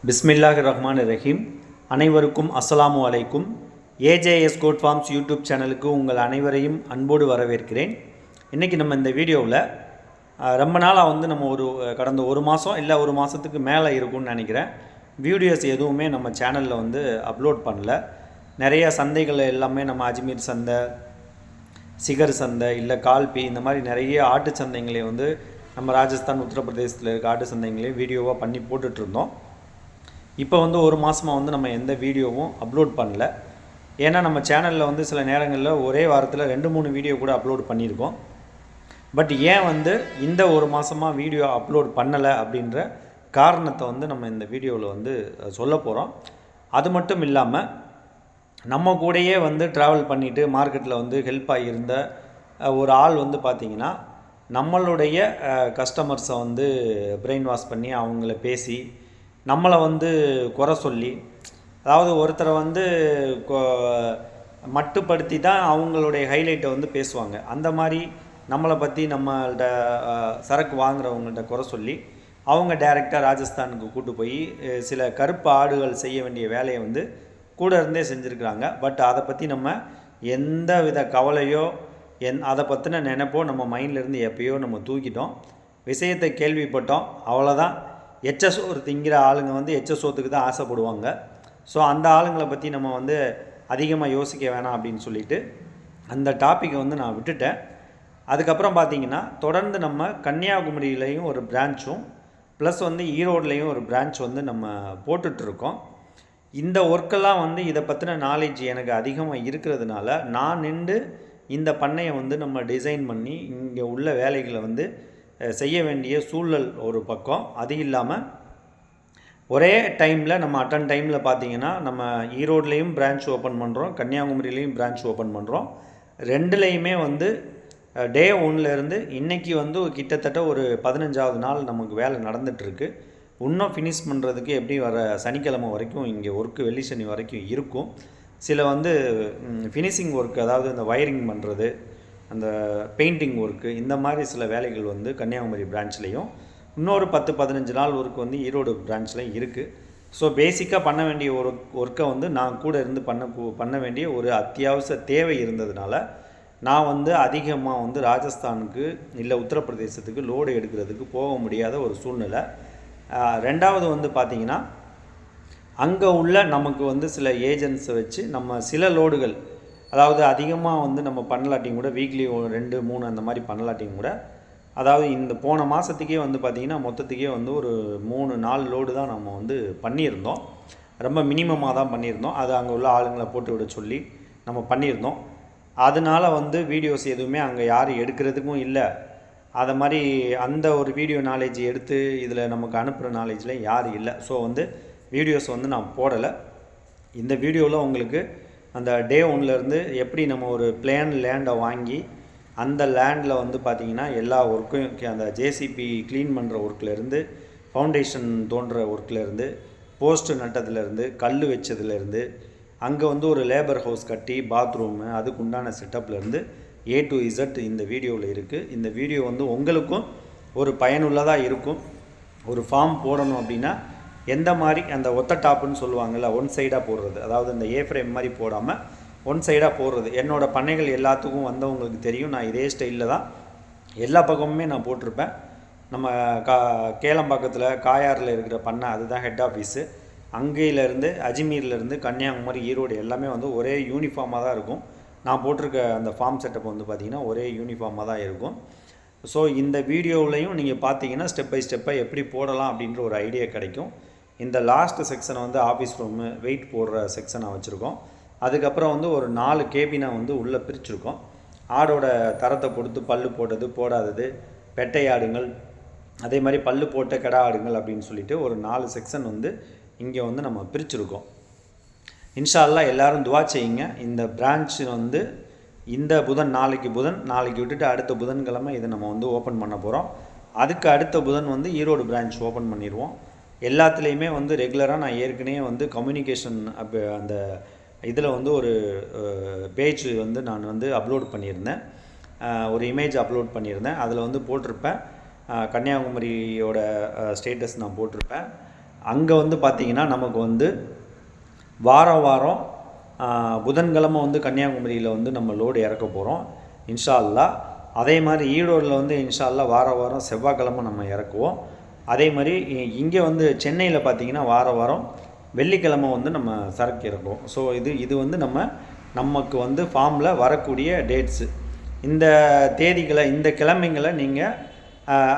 பிஸ்மில்லாஹிர் ரஹ்மானிர் ரஹீம். அனைவருக்கும் அஸ்ஸலாமு அலைக்கும். ஏஜேஎஸ் கோட் ஃபார்ம்ஸ் யூடியூப் சேனலுக்கு உங்கள் அனைவரையும் அன்போடு வரவேற்கிறேன். இன்றைக்கி நம்ம இந்த வீடியோவில் ரொம்ப நாளாக நம்ம கடந்த ஒரு மாதம் இல்லை ஒரு மாதத்துக்கு மேலே இருக்கும்னு நினைக்கிறேன், வீடியோஸ் எதுவுமே நம்ம சேனலில் அப்லோட் பண்ணல. நிறைய சந்தைகள் எல்லாமே நம்ம அஜ்மீர் சந்தை, சிகர் சந்தை, இல்லை கால்பி, இந்த மாதிரி நிறைய ஆட்டு சந்தைங்களே நம்ம ராஜஸ்தான், உத்தரப்பிரதேசத்தில் இருக்க ஆட்டு சந்தைங்களையும் வீடியோவாக பண்ணி போட்டுட்ருந்தோம். இப்போ ஒரு மாதமாக நம்ம எந்த வீடியோவும் அப்லோட் பண்ணல. ஏன்னா நம்ம சேனலில் சில நேரங்களில் ஒரே வாரத்தில் 2-3 வீடியோ கூட அப்லோட் பண்ணியிருக்கோம். பட் ஏன் இந்த ஒரு மாதமாக வீடியோ அப்லோட் பண்ணலை அப்படின்ற காரணத்தை நம்ம இந்த வீடியோவில் சொல்ல போகிறோம். அது மட்டும் இல்லாமல் நம்ம கூடயே ட்ராவல் பண்ணிவிட்டு மார்க்கெட்டில் ஹெல்ப் ஆகியிருந்த ஒரு ஆள் பார்த்திங்கன்னா, நம்மளுடைய கஸ்டமர்ஸை பிரெயின் வாஷ் பண்ணி அவங்கள பேசி நம்மளை குறை சொல்லி, அதாவது ஒருத்தரை மட்டுப்படுத்தி தான் அவங்களுடைய ஹைலைட்டை பேசுவாங்க. அந்த மாதிரி நம்மளை பற்றி நம்மள்ட சரக்கு வாங்குகிறவங்கள்ட்ட குறை சொல்லி அவங்க டைரெக்டாக ராஜஸ்தானுக்கு கூட்டு போய் சில கருப்பு ஆடுகள் செய்ய வேண்டிய வேலையை கூட இருந்தே செஞ்சுருக்குறாங்க. பட் அதை பற்றி நம்ம எந்த வித கவலையோ அதை பற்றின நினைப்போ நம்ம மைண்ட்லேருந்து எப்பயோ நம்ம தூக்கிட்டோம். விஷயத்தை கேள்விப்பட்டோம், அவ்வளோதான். எச்ச சோறு திங்கிற ஆளுங்க எச்ச சோத்துக்கு தான் ஆசைப்படுவாங்க. ஸோ அந்த ஆளுங்களை பற்றி நம்ம அதிகமாக யோசிக்க வேணாம் அப்படின்னு சொல்லிட்டு அந்த டாப்பிக்கை நான் விட்டுட்டேன். அதுக்கப்புறம் பார்த்திங்கன்னா, தொடர்ந்து நம்ம கன்னியாகுமரியிலையும் ஒரு பிரான்ச்சும் ப்ளஸ் ஈரோட்லேயும் ஒரு பிரான்ச் நம்ம போட்டுட்ருக்கோம். இந்த ஒர்க்கெல்லாம் இதை பற்றின நாலேஜ் எனக்கு அதிகமாக இருக்கிறதுனால நான் நின்று இந்த பண்ணையை நம்ம டிசைன் பண்ணி இங்கே உள்ள வேலைகளை செய்ய வேண்டிய சூழல் ஒரு பக்கம். அது இல்லாமல் ஒரே டைமில் நம்ம டைமில் பார்த்திங்கன்னா, நம்ம ஈரோட்லேயும் பிரான்ச் ஓப்பன் பண்ணுறோம், கன்னியாகுமரியிலையும் பிரான்ச் ஓப்பன் பண்ணுறோம். ரெண்டுலேயுமே டே 1லேருந்து இன்றைக்கி கிட்டத்தட்ட ஒரு 15வது நாள் நமக்கு வேலை நடந்துகிட்ருக்கு. இன்னும் ஃபினிஷ் பண்ணுறதுக்கு எப்படி வர சனிக்கிழமை வரைக்கும் இங்கே ஒர்க்கு, வெள்ளி சனி வரைக்கும் இருக்கும். சில ஃபினிஷிங் ஒர்க்கு, அதாவது இந்த வயரிங் பண்ணுறது, அந்த பெயிண்டிங் ஒர்க்கு, இந்த மாதிரி சில வேலைகள் கன்னியாகுமரி பிரான்ச்லேயும், இன்னொரு 10-15 நாள் ஒர்க்கு ஈரோடு பிரான்ச்லேயும் இருக்குது. ஸோ பேசிக்காக பண்ண வேண்டிய ஒரு ஒர்க்கை நான் கூட இருந்து பண்ண வேண்டிய ஒரு அத்தியாவசிய தேவை இருந்ததுனால நான் அதிகமாக ராஜஸ்தானுக்கு இல்லை உத்தரப்பிரதேசத்துக்கு லோடு எடுக்கிறதுக்கு போக முடியாத ஒரு சூழ்நிலை. ரெண்டாவது பார்த்திங்கன்னா, அங்கே உள்ள நமக்கு சில ஏஜென்ட்ஸை வச்சு நம்ம சில லோடுகள், அதாவது அதிகமாக நம்ம பண்ணலாட்டியும் கூட வீக்லி 2-3 அந்த மாதிரி பண்ணலாட்டியும் கூட, அதாவது இந்த போன மாதத்துக்கே பார்த்திங்கன்னா மொத்தத்துக்கே ஒரு 3-4 லோடு தான் நம்ம பண்ணியிருந்தோம். ரொம்ப மினிமமாக தான் பண்ணியிருந்தோம். அது அங்கே உள்ள ஆளுங்களை போட்டு விட சொல்லி நம்ம பண்ணியிருந்தோம். அதனால் வீடியோஸ் எதுவுமே அங்கே யாரும் எடுக்கிறதுக்கும் இல்லை. அதை மாதிரி அந்த ஒரு வீடியோ நாலேஜ் எடுத்து இதில் நமக்கு அனுப்புகிற நாலேஜில் யாரும் இல்லை. ஸோ வீடியோஸ் நான் போடலை. இந்த வீடியோவில் உங்களுக்கு அந்த டே 1லேருந்து எப்படி நம்ம ஒரு பிளேன் லேண்டை வாங்கி அந்த லேண்டில் பார்த்திங்கன்னா எல்லா ஒர்க்கும், அந்த ஜேசிபி க்ளீன் பண்ணுற ஒர்க்லேருந்து, ஃபவுண்டேஷன் தோன்ற ஒர்க்லேருந்து, போஸ்ட்டு நட்டதுலேருந்து, கல் வச்சதுலேருந்து, அங்கே ஒரு லேபர் ஹவுஸ் கட்டி பாத்ரூமு அதுக்கு உண்டான செட்டப்லேருந்து A to Z இந்த வீடியோவில் இருக்குது. இந்த வீடியோ உங்களுக்கும் ஒரு பயனுள்ளதாக இருக்கும். ஒரு ஃபார்ம் போடணும் அப்படின்னா எந்த மாதிரி அந்த ஒத்த டாப்புன்னு சொல்லுவாங்கள்ல, ஒன் சைடாக போடுறது, அதாவது இந்த ஏ ஃப்ரேம் மாதிரி போடாமல் ஒன் சைடாக போடுறது. என்னோடய பண்ணைகள் எல்லாத்துக்கும் வந்தவங்களுக்கு தெரியும். நான் இதே ஸ்டைலில் தான் எல்லா பக்கமுமே நான் போட்டிருப்பேன். நம்ம கேளம்பாக்கத்தில் காயாரில் இருக்கிற பண்ணை, அதுதான் ஹெட் ஆஃபீஸு. அங்கேயிலேருந்து அஜ்மீர்லேருந்து கன்னியாகுமரி, ஈரோடு எல்லாமே ஒரே யூனிஃபார்மாக தான் இருக்கும். நான் போட்டிருக்க அந்த ஃபார்ம் செட்டப் பார்த்திங்கன்னா ஒரே யூனிஃபார்மாக தான் இருக்கும். ஸோ இந்த வீடியோவிலையும் நீங்கள் பார்த்தீங்கன்னா ஸ்டெப் பை ஸ்டெப்பாக எப்படி போடலாம் அப்படின்ற ஒரு ஐடியா கிடைக்கும். இந்த லாஸ்ட் செக்ஷனை ஆஃபீஸ் ரூமு, வெயிட் போடுற செக்ஷனை வச்சுருக்கோம். அதுக்கப்புறம் ஒரு 4 கேபினை உள்ளே பிரிச்சுருக்கோம். ஆடோட தரத்தை பொறுத்து பல்லு போட்டது, போடாதது, பெட்டை ஆடுங்கள், அதே மாதிரி பல்லு போட்ட கிடா ஆடுங்கள் அப்படின்னு சொல்லிட்டு ஒரு 4 செக்ஷன் இங்கே நம்ம பிரிச்சுருக்கோம். இன்ஷா அல்லாஹ் எல்லோரும் துவா செய்யுங்க. இந்த பிரான்ச் இந்த புதன், நாளைக்கு விட்டுட்டு அடுத்த புதன்கிழமை இதை நம்ம ஓப்பன் பண்ண போகிறோம். அதுக்கு அடுத்த புதன் ஈரோடு பிரான்ச் ஓப்பன் பண்ணிடுவோம். எல்லாத்துலேயுமே ரெகுலராக நான் ஏற்கனவே கம்யூனிகேஷன் அந்த இதில் ஒரு பேஜ் நான் அப்லோட் பண்ணியிருந்தேன். ஒரு இமேஜ் அப்லோட் பண்ணியிருந்தேன். அதில் போட்டிருப்பேன், கன்னியாகுமரியோட ஸ்டேட்டஸ் நான் போட்டிருப்பேன். அங்கே வந்து பார்த்திங்கன்னா நமக்கு வந்து வாரம் வாரம் புதன்கிழமை வந்து கன்னியாகுமரியில் வந்து நம்ம லோடு இறக்க போகிறோம் இன்ஷா அல்லாஹ். அதே மாதிரி ஈரோடில் வந்து இன்ஷா அல்லாஹ் வாரம் செவ்வாய்க்கிழமை நம்ம இறக்குவோம். அதே மாதிரி இங்கே வந்து சென்னையில் பார்த்திங்கன்னா வாரம் வெள்ளிக்கிழமை வந்து நம்ம சரக்கு இறக்குவோம். ஸோ இது வந்து நமக்கு வந்து ஃபார்மில் வரக்கூடிய டேட்ஸு. இந்த தேதிகளை இந்த கிழமைங்களை நீங்கள்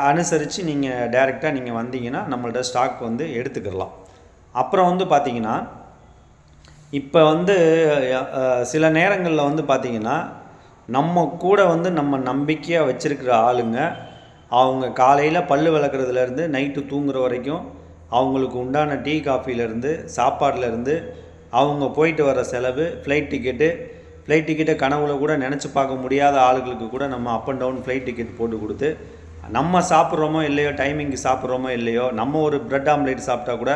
அனுசரித்து நீங்கள் டைரெக்டாக நீங்கள் வந்தீங்கன்னா நம்மள்ட்ட ஸ்டாக் வந்து எடுத்துக்கிடலாம். அப்புறம் வந்து பார்த்திங்கன்னா இப்போ வந்து சில நேரங்களில் வந்து பார்த்திங்கன்னா நம்ம கூட வந்து நம்ம நம்பிக்கையாக வச்சுருக்கிற ஆளுங்க அவங்க காலையில் பல் விளக்குறதுலேருந்து நைட்டு தூங்குற வரைக்கும் அவங்களுக்கு உண்டான டீ காஃபிலேருந்து சாப்பாடுலேருந்து அவங்க போயிட்டு வர செலவு, ஃப்ளைட் டிக்கெட்டை கனவுல கூட நினச்சி பார்க்க முடியாத ஆளுகளுக்கு கூட நம்ம up and down flight ticket போட்டு கொடுத்து நம்ம சாப்பிட்றோமோ இல்லையோ, டைமிங்கு சாப்பிட்றோமோ இல்லையோ, நம்ம ஒரு ப்ரெட் ஆம்லேட் சாப்பிட்டா கூட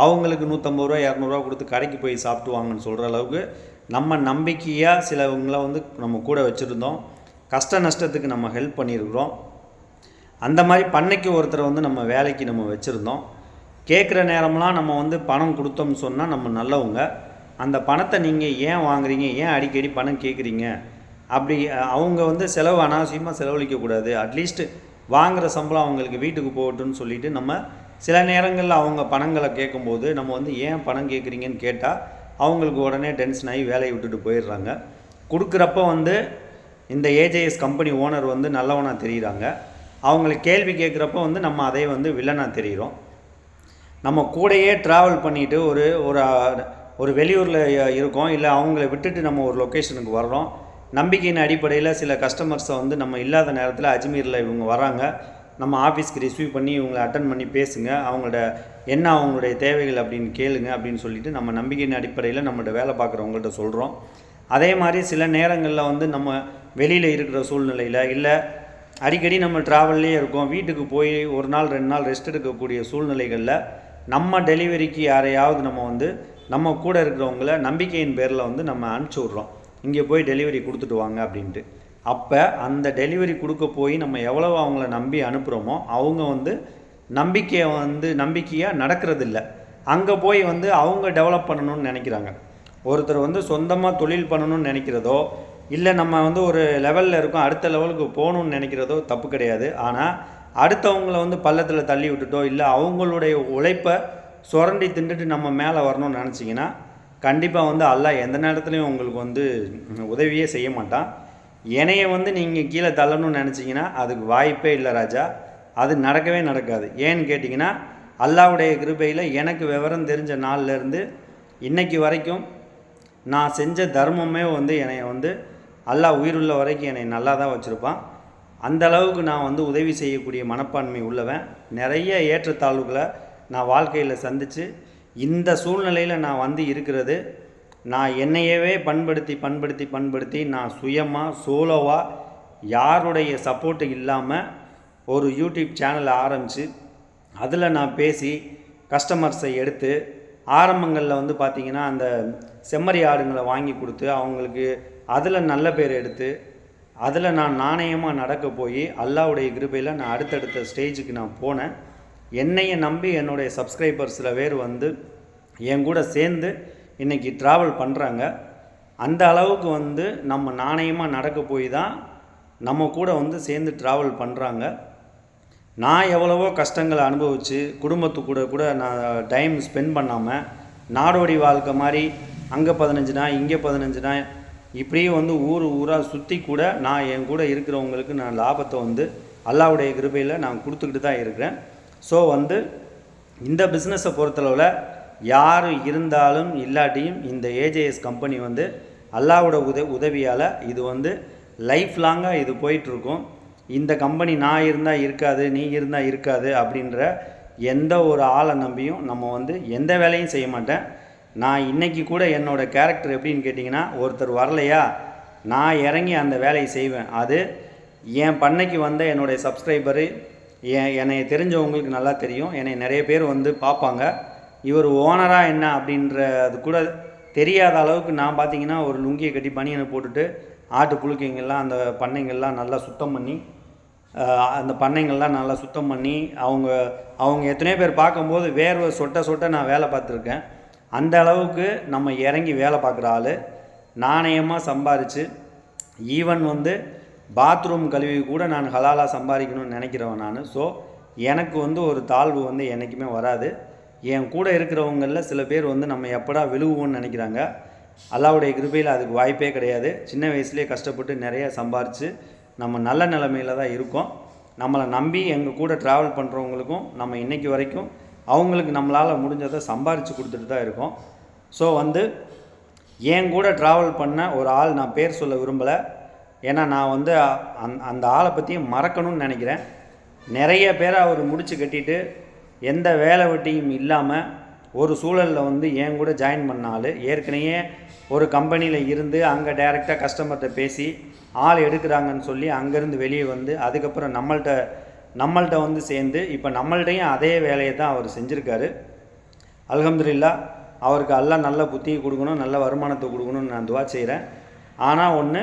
அவங்களுக்கு 150 ரூபா 200 கொடுத்து கடைக்கு போய் சாப்பிட்டு வாங்கன்னு சொல்கிற அளவுக்கு நம்ம நம்பிக்கையாக சிலவங்களை வந்து நம்ம கூட வச்சுருந்தோம். கஷ்ட நஷ்டத்துக்கு நம்ம ஹெல்ப் பண்ணியிருக்கிறோம். அந்த மாதிரி பண்ணைக்கு ஒருத்தரை வந்து நம்ம வேலைக்கு நம்ம வச்சுருந்தோம். கேட்குற நேரம்லாம் நம்ம வந்து பணம் கொடுத்தோம்னு சொன்னால் நம்ம நல்லவங்க. அந்த பணத்தை நீங்கள் ஏன் வாங்குறீங்க, ஏன் அடிக்கடி பணம் கேட்குறீங்க, அப்படி அவங்க வந்து செலவு அனாவசியமாக செலவழிக்கக்கூடாது. அட்லீஸ்ட்டு வாங்குகிற சம்பளம் அவங்களுக்கு வீட்டுக்கு போகட்டும்னு சொல்லிவிட்டு நம்ம சில நேரங்களில் அவங்க பணங்களை கேட்கும்போது நம்ம வந்து ஏன் பணம் கேட்குறீங்கன்னு கேட்டால் அவங்களுக்கு உடனே டென்ஷன் ஆகி வேலையை விட்டுட்டு போயிடுறாங்க. கொடுக்குறப்ப வந்து இந்த ஏஜேஎஸ் கம்பெனி ஓனர் வந்து நல்லவனாக தெரிகிறாங்க. அவங்களுக்கு கேள்வி கேட்குறப்ப வந்து நம்ம அதே வந்து வில்லனாக தெரிகிறோம். நம்ம கூடையே ட்ராவல் பண்ணிவிட்டு ஒரு வெளியூரில் இருக்கோம், இல்லை அவங்கள விட்டுட்டு நம்ம ஒரு லொக்கேஷனுக்கு வர்றோம். நம்பிக்கையின் அடிப்படையில் சில கஸ்டமர்ஸை வந்து நம்ம இல்லாத நேரத்தில் அஜ்மீரில் இவங்க வராங்க, நம்ம ஆஃபீஸ்க்கு ரிசீவ் பண்ணி இவங்களை அட்டன் பண்ணி பேசுங்க, அவங்களுடைய தேவைகள் அப்படின்னு கேளுங்க அப்படின்னு சொல்லிட்டு நம்ம நம்பிக்கையின் அடிப்படையில் நம்மள்ட்ட வேலை பார்க்குறவங்கள்ட்ட சொல்கிறோம். அதே மாதிரி சில நேரங்களில் வந்து நம்ம வெளியில் இருக்கிற சூழ்நிலையில், இல்லை அடிக்கடி நம்ம ட்ராவல்லே இருக்கோம், வீட்டுக்கு போய் 1 நாள் 2 நாள் ரெஸ்ட் எடுக்கக்கூடிய சூழ்நிலைகளில் நம்ம டெலிவரிக்கு யாரையாவது நம்ம வந்து நம்ம கூட இருக்கிறவங்கள நம்பிக்கையின் பேரில் வந்து நம்ம அனுப்பிச்சி விட்றோம், இங்கே போய் டெலிவரி கொடுத்துட்டு வாங்க அப்படின்ட்டு. அப்போ அந்த டெலிவரி கொடுக்க போய் நம்ம எவ்வளோ அவங்கள நம்பி அனுப்புகிறோமோ அவங்க வந்து நம்பிக்கையாக நடக்கிறதில்ல. அங்கே போய் வந்து அவங்க டெவலப் பண்ணணும்னு நினைக்கிறாங்க. ஒருத்தர் வந்து சொந்தமாக தொழில் பண்ணணும்னு நினைக்கிறதோ, இல்லை நம்ம வந்து ஒரு லெவலில் இருக்கோம் அடுத்த லெவலுக்கு போகணுன்னு நினைக்கிறதோ தப்பு கிடையாது. ஆனால் அடுத்தவங்களை வந்து பள்ளத்தில் தள்ளி விட்டுட்டோ, இல்லை அவங்களுடைய உழைப்பை சுரண்டி தின்னுட்டு நம்ம மேலே வரணும்னு நினச்சிங்கன்னா கண்டிப்பாக வந்து அல்லாஹ் எந்த நேரத்துலையும் உங்களுக்கு வந்து உதவியே செய்ய மாட்டான். என்னைய வந்து நீங்கள் கீழே தள்ளணும்னு நினச்சிங்கன்னா அதுக்கு வாய்ப்பே இல்லை ராஜா, அது நடக்கவே நடக்காது. ஏன்னு கேட்டிங்கன்னா அல்லாஹ்வுடைய கிருபையில் எனக்கு விவரம் தெரிஞ்ச நாள்லேருந்து இன்றைக்கி வரைக்கும் நான் செஞ்ச தர்மமே வந்து என்னை வந்து அல்லாஹ் உயிருள்ள வரைக்கும் என்னை நல்லா தான் வச்சுருப்பான். அந்த அளவுக்கு நான் வந்து உதவி செய்யக்கூடிய மனப்பான்மை உள்ளவன். நிறைய ஏற்றத்தாழ்வுகளை நான் வாழ்க்கையில் சந்தித்து இந்த சூழ்நிலையில் நான் வந்து இருக்கிறது, நான் என்னையவே பண்படுத்தி நான் சுயமாக சோலோவாக யாருடைய சப்போர்ட்டு இல்லாமல் ஒரு யூடியூப் சேனலை ஆரம்பித்து அதில் நான் பேசி கஸ்டமர்ஸை எடுத்து ஆரம்பங்களில் வந்து பார்த்திங்கன்னா அந்த செம்மறி ஆடுங்களை வாங்கி கொடுத்து அவங்களுக்கு அதில் நல்ல பேர் எடுத்து அதில் நான் நாணயமாக நடக்க போய் அல்லாஹ்வுடைய கிருபையில் நான் அடுத்தடுத்த ஸ்டேஜுக்கு நான் போனேன். என்னையை நம்பி என்னுடைய சப்ஸ்கிரைபர் சில பேர் வந்து என் கூட சேர்ந்து இன்றைக்கி ட்ராவல் பண்ணுறாங்க. அந்த அளவுக்கு வந்து நம்ம நாணயமாக நடக்க போய் தான் நம்ம கூட வந்து சேர்ந்து ட்ராவல் பண்ணுறாங்க. நான் எவ்வளவோ கஷ்டங்களை அனுபவித்து குடும்பத்து கூட நான் டைம் ஸ்பெண்ட் பண்ணாமல் நாடோடி வாழ்க்கை மாதிரி அங்கே 15 நாள் இங்கே 15 நாள் இப்படியே வந்து ஊராக சுற்றி கூட நான் என் கூட இருக்கிறவங்களுக்கு நான் லாபத்தை வந்து அல்லாஹ்வுடைய கிருபையில் நான் கொடுத்துக்கிட்டு தான் இருக்கிறேன். ஸோ வந்து இந்த பிஸ்னஸை பொறுத்தளவில் யார் இருந்தாலும் இல்லாட்டியும் இந்த ஏஜேஎஸ் கம்பெனி வந்து அல்லாஹ்வோட உதவியால் இது வந்து லைஃப் லாங்காக இது போயிட்டுருக்கும். இந்த கம்பெனி நான் இருந்தால் இருக்காது, நீ இருந்தால் இருக்காது அப்படின்ற எந்த ஒரு ஆளை நம்பியும் நம்ம வந்து எந்த வேலையும் செய்ய மாட்டேன். நான் இன்றைக்கி கூட என்னோடய கேரக்டர் எப்படின்னு கேட்டிங்கன்னா, ஒருத்தர் வரலையா நான் இறங்கி அந்த வேலையை செய்வேன். அது என் பண்ணைக்கு வந்த என்னுடைய சப்ஸ்கிரைபரு என்னை தெரிஞ்சவங்களுக்கு நல்லா தெரியும். என்னை நிறைய பேர் வந்து பார்ப்பாங்க, இவர் ஓனராக என்ன அப்படின்றது கூட தெரியாத அளவுக்கு நான் பார்த்திங்கன்னா ஒரு லுங்கியை கட்டி பனியனை போட்டுட்டு ஆட்டு புழுக்கைங்கள்லாம் அந்த பண்ணைங்கள்லாம் நல்லா சுத்தம் பண்ணி அந்த பண்ணைங்கள்லாம் நல்லா சுத்தம் பண்ணி அவங்க எத்தனையோ பேர் பார்க்கும்போது வேர்வை சொட்ட சொட்ட நான் வேலை பார்த்துருக்கேன். அந்த அளவுக்கு நம்ம இறங்கி வேலை பார்க்குற ஆள், நாணயமாக சம்பாரித்து, ஈவன் வந்து பாத்ரூம் கழுவி கூட நான் ஹலாலாக சம்பாதிக்கணும்னு நினைக்கிறவன் நான். ஸோ எனக்கு வந்து ஒரு தாழ்வு வந்து என்றைக்குமே வராது. என் கூட இருக்கிறவங்களில் சில பேர் வந்து நம்ம எப்படா விழுகுவோன்னு நினைக்கிறாங்க. அல்லாஹ்வுடைய கிருபையில் அதுக்கு வாய்ப்பே கிடையாது. சின்ன வயசுலேயே கஷ்டப்பட்டு நிறைய சம்பாரித்து நம்ம நல்ல நிலைமையில் தான் இருக்கோம். நம்மளை நம்பி எங்கள் கூட ட்ராவல் பண்ணுறவங்களுக்கும் நம்ம இன்றைக்கி வரைக்கும் அவங்களுக்கு நம்மளால் முடிஞ்சதை சம்பாரித்து கொடுத்துட்டு தான் இருக்கோம். ஸோ வந்து என் கூட ட்ராவல் பண்ண ஒரு ஆள், நான் பேர் சொல்ல விரும்பலை, ஏன்னா நான் வந்து அந்த ஆளை பற்றியும் மறக்கணும்னு நினைக்கிறேன். நிறைய பேரை அவர் முடிச்சு கட்டிட்டு எந்த வேலை வெட்டியும் இல்லாமல் ஒரு சூழலில் வந்து என் கூட ஜாயின் பண்ண ஆள், ஏற்கனவே ஒரு கம்பெனியில் இருந்து அங்கே டைரெக்டாக கஸ்டமர்கிட்ட பேசி ஆள் எடுக்கிறாங்கன்னு சொல்லி அங்கேருந்து வெளியே வந்து அதுக்கப்புறம் நம்மள்கிட்ட வந்து சேர்ந்து இப்போ நம்மள்டையும் அதே வேலையை தான் அவர் செஞ்சுருக்காரு. அல்ஹம்துலில்லாஹ், அவருக்கு அல்லாஹ் நல்ல புத்தியை கொடுக்கணும், நல்ல வருமானத்தை கொடுக்கணும்னு நான் துவா செய்கிறேன். ஆனால் ஒன்று,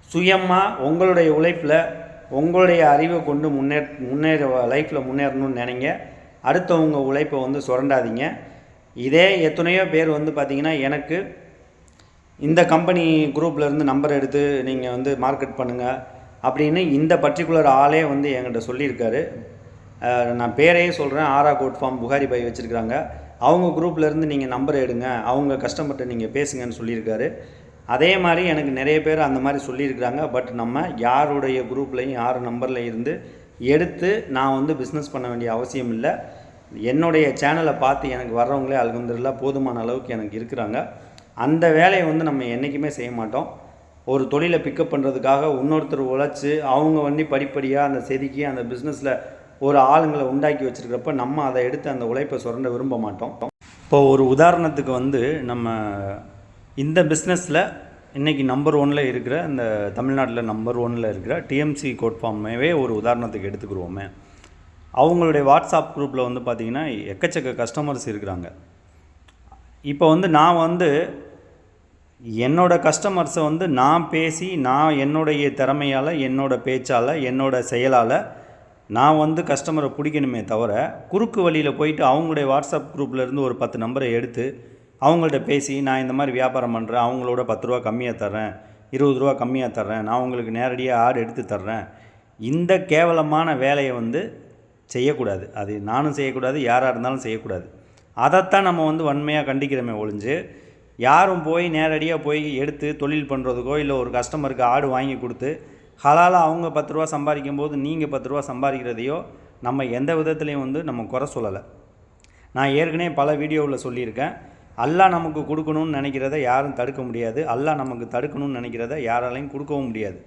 சுயமாக உங்களுடைய உழைப்பில் உங்களுடைய அறிவை கொண்டு முன்னேற லைஃப்பில் முன்னேறணும்னு நினைங்க. அடுத்தவங்க உழைப்பை வந்து சுரண்டாதீங்க. இதே எத்தனையோ பேர் வந்து பார்த்திங்கன்னா, எனக்கு இந்த கம்பெனி குரூப்லேருந்து நம்பர் எடுத்து நீங்கள் வந்து மார்க்கெட் பண்ணுங்கள் அப்படின்னு இந்த பர்டிகுலர் ஆளே வந்து என்கிட்ட சொல்லியிருக்காரு. நான் பேரையே சொல்கிறேன், ஆரா கோட் ஃபார்ம் புகாரி பை வச்சுருக்கிறாங்க, அவங்க குரூப்லேருந்து நீங்கள் நம்பர் எடுங்க, அவங்க கஸ்டமர்கிட்ட நீங்கள் பேசுங்கன்னு சொல்லியிருக்காரு. அதே மாதிரி எனக்கு நிறைய பேர் அந்த மாதிரி சொல்லியிருக்கிறாங்க. பட் நம்ம யாருடைய குரூப்லையும் யார் நம்பரில் இருந்து எடுத்து நான் வந்து பிஸ்னஸ் பண்ண வேண்டிய அவசியம் இல்லை. என்னுடைய சேனலை பார்த்து எனக்கு வர்றவங்களே அல்ஹம்துலில்லாஹ் போதுமான அளவுக்கு எனக்கு இருக்கிறாங்க. அந்த வேலையை வந்து நம்ம என்றைக்குமே செய்ய மாட்டோம். ஒரு தொழிலை பிக்கப் பண்ணுறதுக்காக இன்னொருத்தர் உழைச்சி அவங்க வந்து படிப்படியாக அந்த செதுக்கி அந்த பிஸ்னஸில் ஒரு ஆளுங்களை உண்டாக்கி வச்சுருக்கிறப்ப நம்ம அதை எடுத்து அந்த உழைப்பை சுரண்ட விரும்ப மாட்டோம். இப்போது ஒரு உதாரணத்துக்கு வந்து நம்ம இந்த பிஸ்னஸில் இன்றைக்கி நம்பர் 1ல் இருக்கிற இந்த தமிழ்நாட்டில் நம்பர் 1ல் இருக்கிற டிஎம்சி கோட் ஃபார்மே ஒரு உதாரணத்துக்கு எடுத்துக்கிடுவோமே. அவங்களுடைய வாட்ஸ்அப் குரூப்பில் வந்து பார்த்திங்கன்னா எக்கச்சக்க கஸ்டமர்ஸ் இருக்கிறாங்க. இப்போ வந்து நான் வந்து என்னோடய கஸ்டமர்ஸை வந்து நான் பேசி நான் என்னுடைய திறமையால், என்னோடய பேச்சால், என்னோடய செயலால் நான் வந்து கஸ்டமரை பிடிக்கணுமே தவிர, குறுக்கு வழியில் போயிட்டு அவங்களுடைய வாட்ஸ்அப் குரூப்லேருந்து ஒரு 10 நம்பரை எடுத்து அவங்கள்ட்ட பேசி நான் இந்த மாதிரி வியாபாரம் பண்ணுறேன், அவங்களோட 10 ரூபா கம்மியாக தர்றேன், 20 ரூபா கம்மியாக தர்றேன், நான் உங்களுக்கு நேரடியாக ஆடு எடுத்து தர்றேன், இந்த கேவலமான வேலையை வந்து செய்யக்கூடாது. அது நானும் செய்யக்கூடாது, யாராக இருந்தாலும் செய்யக்கூடாது. அதைத்தான் நம்ம வந்து வன்மையாக கண்டிக்கிறோமே ஒழிஞ்சு, யாரும் போய் நேரடியாக போய் எடுத்து தொழில் பண்ணுறதுக்கோ இல்லை ஒரு கஸ்டமருக்கு ஆடு வாங்கி கொடுத்து ஹலாலாக அவங்க 10 ரூபா சம்பாதிக்கும் போது நீங்கள் 10 ரூபா சம்பாதிக்கிறதையோ நம்ம எந்த விதத்துலேயும் வந்து நம்ம குறை சொல்லலை. நான் ஏற்கனவே பல வீடியோவில் சொல்லியிருக்கேன், அல்லாஹ் நமக்கு கொடுக்கணும்னு நினைக்கிறத யாரும் தடுக்க முடியாது, அல்லாஹ் நமக்கு தடுக்கணும்னு நினைக்கிறத யாராலையும் கொடுக்கவும் முடியாது.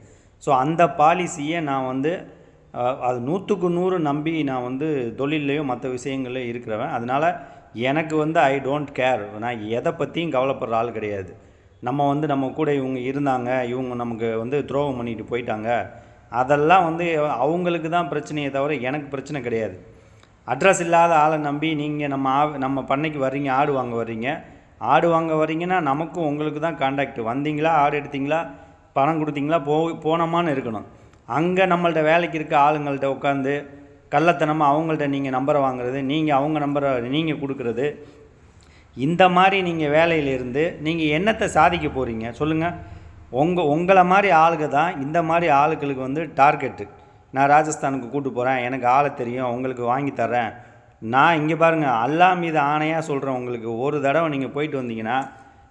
ஸோ அந்த பாலிசியை நான் வந்து அது 100க்கு 100 நம்பி நான் வந்து தொழிலையோ மற்ற விஷயங்கள்லையும் இருக்கிறவன். அதனால் எனக்கு வந்து ஐ டோன்ட் கேர், நான் எதை பற்றியும் கவலைப்படுற ஆள் கிடையாது. நம்ம வந்து நம்ம கூட இவங்க இருந்தாங்க, இவங்க நமக்கு வந்து துரோகம் பண்ணிட்டு போயிட்டாங்க, அதெல்லாம் வந்து அவங்களுக்கு தான் பிரச்சனையே தவிர எனக்கு பிரச்சனை கிடையாது. அட்ரஸ் இல்லாத ஆளை நம்பி நீங்கள் நம்ம பண்ணைக்கு வர்றீங்க, ஆடு வாங்க வர்றீங்கன்னா நமக்கும் உங்களுக்கு தான் கான்டாக்ட். வந்தீங்களா, ஆடு எடுத்தீங்களா, பணம் கொடுத்தீங்களா, போனோமான்னு இருக்கணும். அங்கே நம்மள்ட்ட வேலைக்கு இருக்க ஆளுங்கள்ட்ட உட்காந்து கள்ளத்தனமாக அவங்கள்ட்ட நீங்கள் நம்பரை வாங்குறது, நீங்கள் அவங்க நம்பரை நீங்கள் கொடுக்குறது, இந்த மாதிரி நீங்கள் வேலையிலிருந்து நீங்கள் என்னத்தை சாதிக்க போகிறீங்க சொல்லுங்கள்? உங்களை மாதிரி ஆளுங்க தான் இந்த மாதிரி ஆளுகளுக்கு வந்து டார்கெட்டு. நான் ராஜஸ்தானுக்கு கூட்டு போகிறேன், எனக்கு ஆளை தெரியும், உங்களுக்கு வாங்கி தர்றேன். நான் இங்கே பாருங்கள், அல்லாஹ் மீது ஆணையாக சொல்கிறேன், உங்களுக்கு ஒரு தடவை நீங்கள் போயிட்டு வந்தீங்கன்னா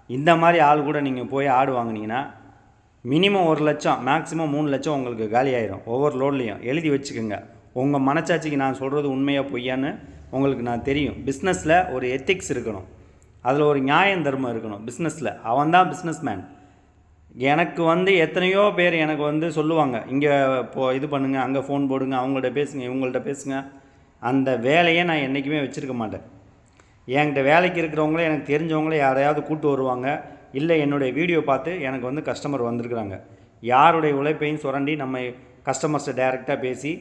இந்த மாதிரி ஆள் கூட நீங்கள் போய் ஆடு வாங்கினீங்கன்னா மினிமம் 1 லட்சம், மேக்ஸிமம் 3 லட்சம் உங்களுக்கு காலியாயிரும். ஒவ்வொரு லோட்லேயும் எழுதி வச்சுக்கோங்க. உங்கள் மனச்சாட்சிக்கு நான் சொல்கிறது உண்மையாக பொய்யான்னு உங்களுக்கு நான் தெரியும். பிஸ்னஸில் ஒரு எத்திக்ஸ் இருக்கணும், அதில் ஒரு நியாயம் தர்மம் இருக்கணும். பிஸ்னஸில் அவன் தான் பிஸ்னஸ் மேன். எனக்கு வந்து எத்தனையோ பேர் எனக்கு வந்து சொல்லுவாங்க, இங்கே இது பண்ணுங்கள், அங்கே ஃபோன் போடுங்க, அவங்கள்ட்ட பேசுங்க, இவங்கள்ட்ட பேசுங்க. அந்த வேலையை நான் என்றைக்குமே வச்சுருக்க மாட்டேன். என்கிட்ட வேலைக்கு இருக்கிறவங்களே எனக்கு தெரிஞ்சவங்களே யாரையாவது கூட்டு வருவாங்க, இல்லை என்னுடைய வீடியோ பார்த்து எனக்கு வந்து கஸ்டமர் வந்திருக்கிறாங்க. யாருடைய உழைப்பையும் சுரண்டி நம்ம கஸ்டமர்ஸை டைரெக்டாக பேசி